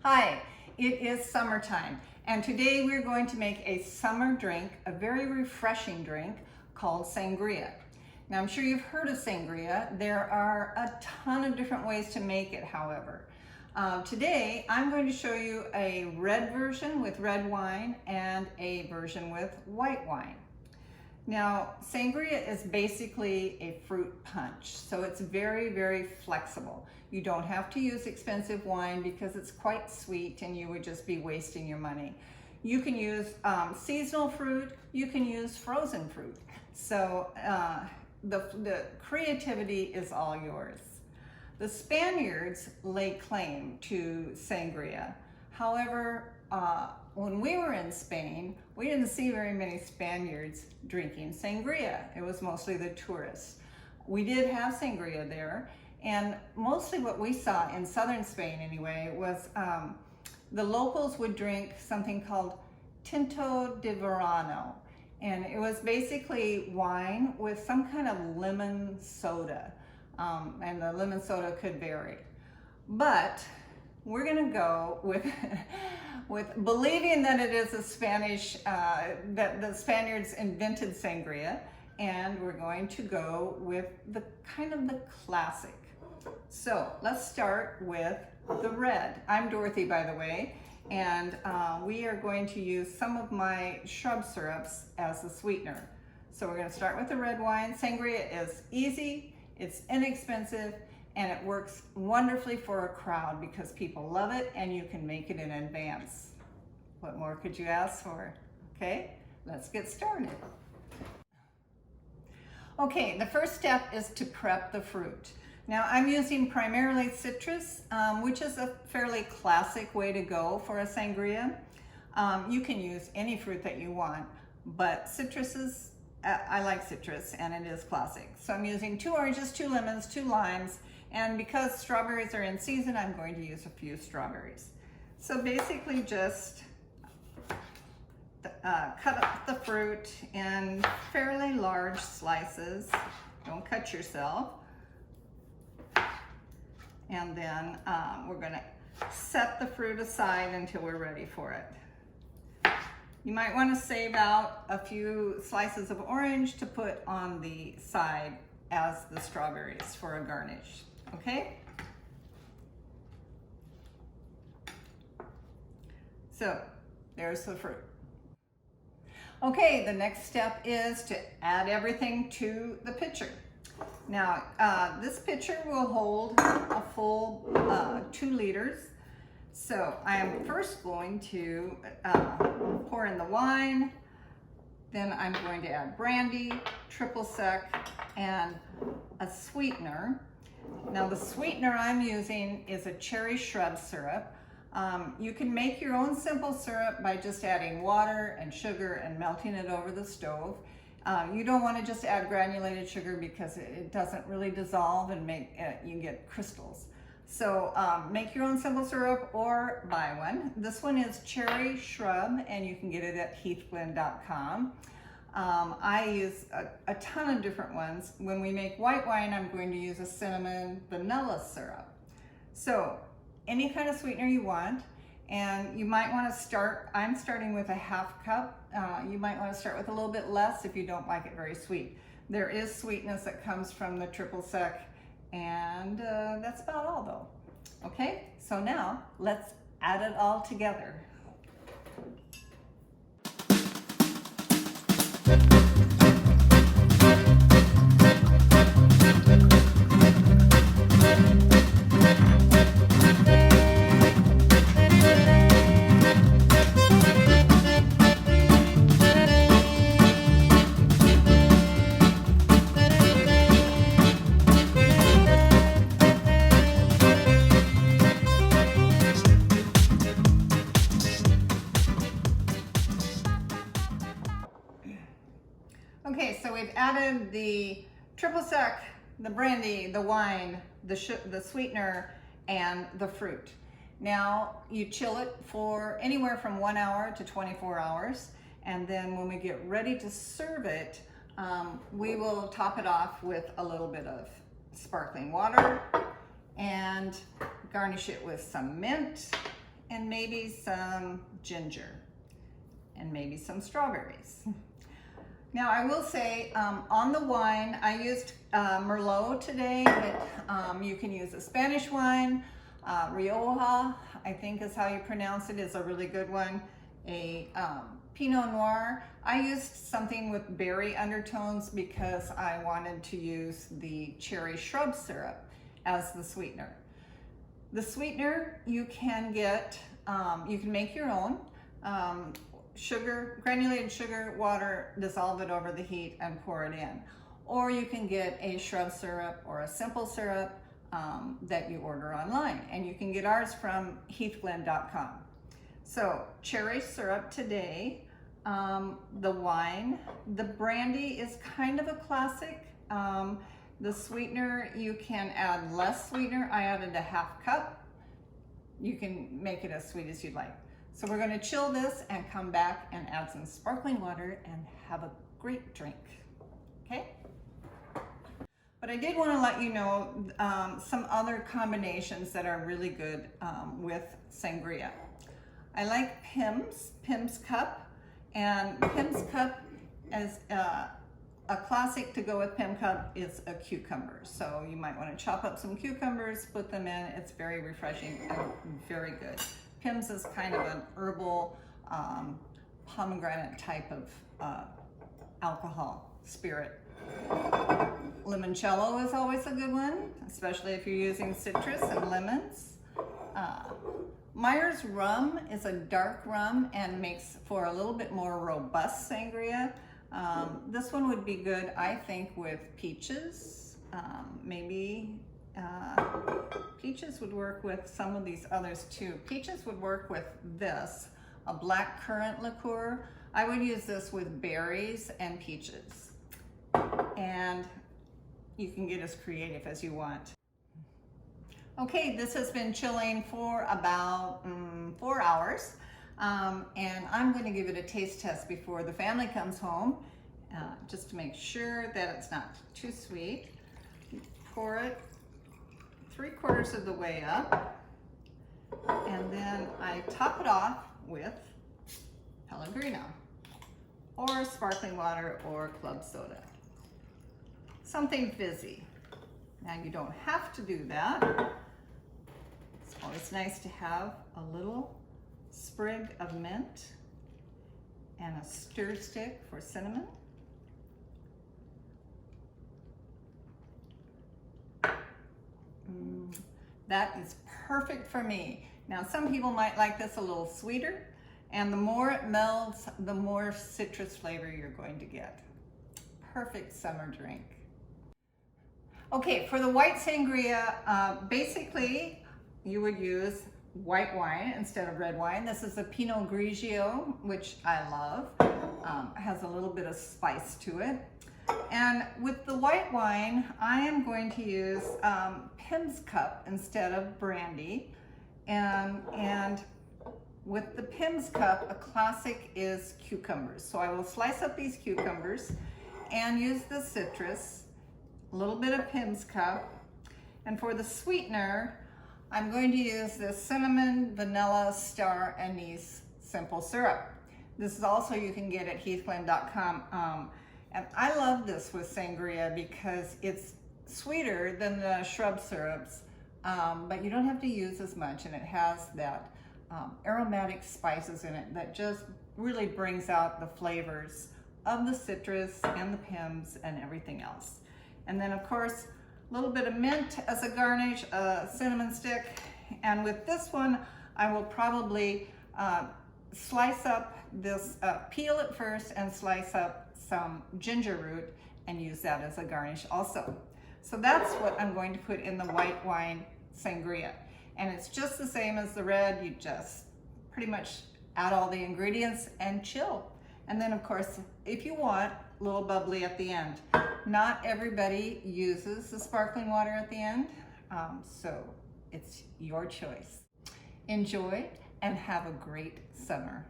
Hi, it is summertime, and today we're going to make a summer drink, a very refreshing drink called sangria. Now, I'm sure you've heard of sangria. There are a ton of different ways to make it, however. Today, I'm going to show you a red version with red wine and a version with white wine. Now, sangria is basically a fruit punch, so it's very, very flexible. You don't have to use expensive wine because it's quite sweet and you would just be wasting your money. You can use seasonal fruit, you can use frozen fruit. So the creativity is all yours. The Spaniards lay claim to sangria. However, when we were in Spain, we didn't see very many Spaniards drinking sangria. It was mostly the tourists. We did have sangria there, and mostly what we saw in southern Spain anyway was the locals would drink something called tinto de verano, and it was basically wine with some kind of lemon soda, and the lemon soda could vary. But we're gonna go with believing that it is a Spanish, that the Spaniards invented sangria, and we're going to go with the kind of the classic. So let's start with the red. I'm Dorothy, by the way, and we are going to use some of my shrub syrups as the sweetener. So we're gonna start with the red wine. Sangria is easy, it's inexpensive, and it works wonderfully for a crowd because people love it and you can make it in advance. What more could you ask for? Okay, let's get started. Okay, the first step is to prep the fruit. Now I'm using primarily citrus, which is a fairly classic way to go for a sangria. You can use any fruit that you want, but citrus is, I like citrus and it is classic. So I'm using 2 oranges, 2 lemons, 2 limes, and because strawberries are in season, I'm going to use a few strawberries. So basically just cut up the fruit in fairly large slices. Don't cut yourself. And then we're gonna set the fruit aside until we're ready for it. You might wanna save out a few slices of orange to put on the side as the strawberries for a garnish. Okay? So there's the fruit. Okay, the next step is to add everything to the pitcher. Now, this pitcher will hold a full 2 liters. So I am first going to pour in the wine, then I'm going to add brandy, triple sec, and a sweetener. Now the sweetener I'm using is a cherry shrub syrup. You can make your own simple syrup by just adding water and sugar and melting it over the stove. You don't want to just add granulated sugar because it doesn't really dissolve and make you get crystals. So make your own simple syrup or buy one. This one is cherry shrub and you can get it at heathblend.com. I use a ton of different ones. When we make white wine, I'm going to use a cinnamon vanilla syrup. So any kind of sweetener you want, and you might want to start, I'm starting with a 1/2 cup. You might want to start with a little bit less if you don't like it very sweet. There is sweetness that comes from the triple sec, and that's about all though. Okay, so now let's add it all together. Okay, so we've added the triple sec, the brandy, the wine, the sweetener, and the fruit. Now you chill it for anywhere from 1 hour to 24 hours. And then when we get ready to serve it, we will top it off with a little bit of sparkling water and garnish it with some mint and maybe some ginger, and maybe some strawberries. Now I will say on the wine, I used Merlot today, but you can use a Spanish wine. Rioja, I think is how you pronounce it, is a really good one. A Pinot Noir. I used something with berry undertones because I wanted to use the cherry shrub syrup as the sweetener. The sweetener you can get, you can make your own. Sugar, granulated sugar, water, dissolve it over the heat and pour it in. Or you can get a shrub syrup or a simple syrup that you order online. And you can get ours from heathglen.com. So cherry syrup today, the wine, the brandy is kind of a classic. The sweetener, you can add less sweetener. I added a half cup. You can make it as sweet as you'd like. So we're going to chill this and come back and add some sparkling water and have a great drink, okay? But I did want to let you know some other combinations that are really good with sangria. I like Pim's Cup, and Pim's Cup as a classic to go with Pim Cup is a cucumber. So you might want to chop up some cucumbers, put them in. It's very refreshing and very good. Pim's is kind of an herbal pomegranate type of alcohol spirit. Limoncello is always a good one, especially if you're using citrus and lemons. Myers rum is a dark rum and makes for a little bit more robust sangria. This one would be good, I think, with peaches. Maybe peaches would work with some of these others too. Peaches would work with this, a black currant liqueur. I would use this with berries and peaches. And you can get as creative as you want. Okay, this has been chilling for about 4 hours. And I'm going to give it a taste test before the family comes home, just to make sure that it's not too sweet. Pour it 3/4 of the way up, and then I top it off with Pellegrino or sparkling water or club soda. Something fizzy. Now you don't have to do that. It's always nice to have a little sprig of mint and a stir stick for cinnamon. That is perfect for me. Now some people might like this a little sweeter, and the more it melts, the more citrus flavor you're going to get. Perfect summer drink. Okay, for the white sangria, basically you would use white wine instead of red wine. This is a Pinot Grigio, which I love. Has a little bit of spice to it. And with the white wine, I am going to use Pim's Cup instead of brandy. And with the Pim's Cup, a classic is cucumbers. So I will slice up these cucumbers and use the citrus, a little bit of Pim's Cup. And for the sweetener, I'm going to use this cinnamon, vanilla, star anise simple syrup. This is also you can get at heathglen.com. And I love this with sangria because it's sweeter than the shrub syrups, but you don't have to use as much, and it has that aromatic spices in it that just really brings out the flavors of the citrus and the Pims and everything else. And then of course, a little bit of mint as a garnish, a cinnamon stick. And with this one, I will probably slice up this, peel it first and slice up some ginger root and use that as a garnish also. So that's what I'm going to put in the white wine sangria. And it's just the same as the red. You just pretty much add all the ingredients and chill. And then of course, if you want, a little bubbly at the end. Not everybody uses the sparkling water at the end, so it's your choice. Enjoy and have a great summer.